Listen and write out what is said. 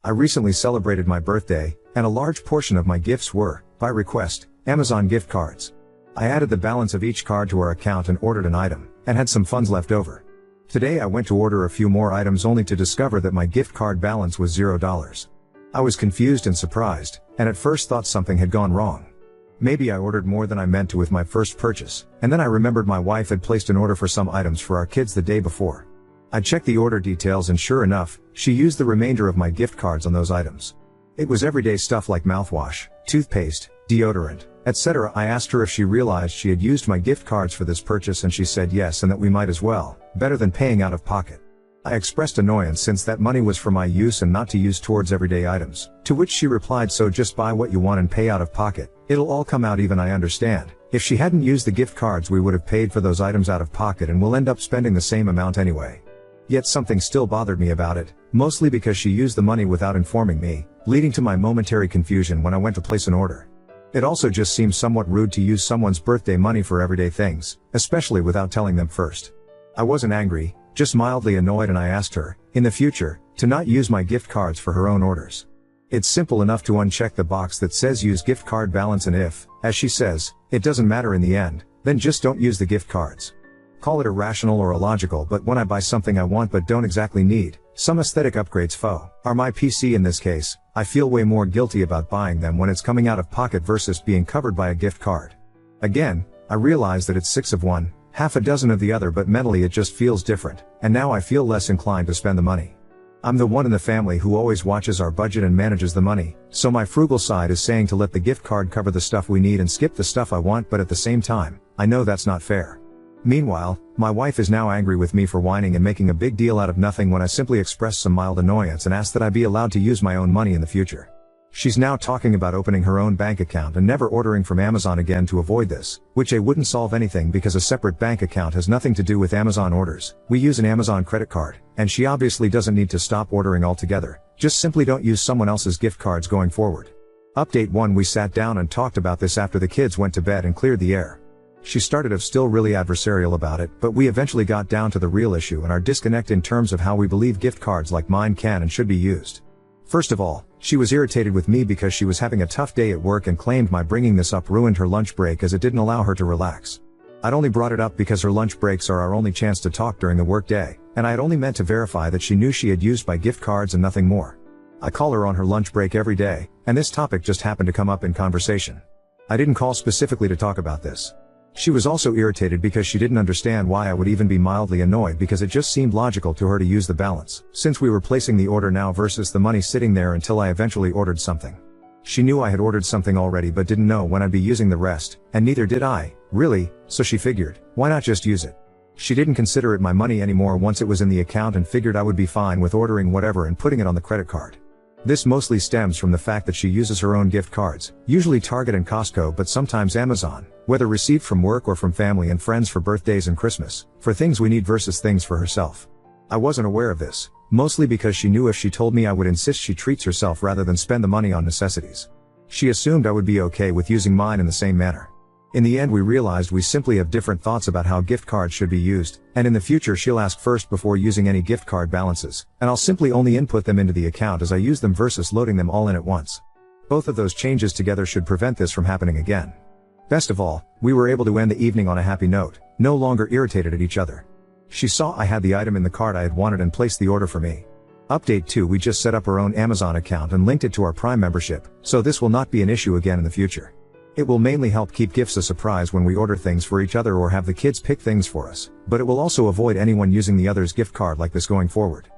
I recently celebrated my birthday, and a large portion of my gifts were, by request, Amazon gift cards. I added the balance of each card to our account and ordered an item, and had some funds left over. Today I went to order a few more items only to discover that my gift card balance was $0. I was confused and surprised, and at first thought something had gone wrong. Maybe I ordered more than I meant to with my first purchase, and then I remembered my wife had placed an order for some items for our kids the day before. I checked the order details and sure enough, she used the remainder of my gift cards on those items. It was everyday stuff like mouthwash, toothpaste, deodorant, etc. I asked her if she realized she had used my gift cards for this purchase and she said yes and that we might as well, better than paying out of pocket. I expressed annoyance since that money was for my use and not to use towards everyday items, to which she replied, so just buy what you want and pay out of pocket, it'll all come out even. I understand. If she hadn't used the gift cards we would have paid for those items out of pocket and we'll end up spending the same amount anyway. Yet something still bothered me about it, mostly because she used the money without informing me, leading to my momentary confusion when I went to place an order. It also just seems somewhat rude to use someone's birthday money for everyday things, especially without telling them first. I wasn't angry, just mildly annoyed, and I asked her, in the future, to not use my gift cards for her own orders. It's simple enough to uncheck the box that says use gift card balance, and if, as she says, it doesn't matter in the end, then just don't use the gift cards. Call it irrational or illogical, but when I buy something I want but don't exactly need, some aesthetic upgrades are my PC in this case, I feel way more guilty about buying them when it's coming out of pocket versus being covered by a gift card. Again, I realize that it's 6 of one, half a dozen of the other, but mentally it just feels different, and now I feel less inclined to spend the money. I'm the one in the family who always watches our budget and manages the money, so my frugal side is saying to let the gift card cover the stuff we need and skip the stuff I want, but at the same time, I know that's not fair. Meanwhile, my wife is now angry with me for whining and making a big deal out of nothing when I simply expressed some mild annoyance and asked that I be allowed to use my own money in the future. She's now talking about opening her own bank account and never ordering from Amazon again to avoid this, which wouldn't solve anything because a separate bank account has nothing to do with Amazon orders. We use an Amazon credit card, and she obviously doesn't need to stop ordering altogether, just simply don't use someone else's gift cards going forward. Update 1: We sat down and talked about this after the kids went to bed and cleared the air. She started off still really adversarial about it, but we eventually got down to the real issue and our disconnect in terms of how we believe gift cards like mine can and should be used. First of all, she was irritated with me because she was having a tough day at work and claimed my bringing this up ruined her lunch break as it didn't allow her to relax. I'd only brought it up because her lunch breaks are our only chance to talk during the workday, and I had only meant to verify that she knew she had used my gift cards and nothing more. I call her on her lunch break every day, and this topic just happened to come up in conversation. I didn't call specifically to talk about this. She was also irritated because she didn't understand why I would even be mildly annoyed, because it just seemed logical to her to use the balance, since we were placing the order now versus the money sitting there until I eventually ordered something. She knew I had ordered something already but didn't know when I'd be using the rest, and neither did I, really, so she figured, why not just use it? She didn't consider it my money anymore once it was in the account and figured I would be fine with ordering whatever and putting it on the credit card. This mostly stems from the fact that she uses her own gift cards, usually Target and Costco but sometimes Amazon, whether received from work or from family and friends for birthdays and Christmas, for things we need versus things for herself. I wasn't aware of this, mostly because she knew if she told me I would insist she treats herself rather than spend the money on necessities. She assumed I would be okay with using mine in the same manner. In the end we realized we simply have different thoughts about how gift cards should be used, and in the future she'll ask first before using any gift card balances, and I'll simply only input them into the account as I use them versus loading them all in at once. Both of those changes together should prevent this from happening again. Best of all, we were able to end the evening on a happy note, no longer irritated at each other. She saw I had the item in the cart I had wanted and placed the order for me. Update 2: We just set up our own Amazon account and linked it to our Prime membership, so this will not be an issue again in the future. It will mainly help keep gifts a surprise when we order things for each other or have the kids pick things for us, but it will also avoid anyone using the other's gift card like this going forward.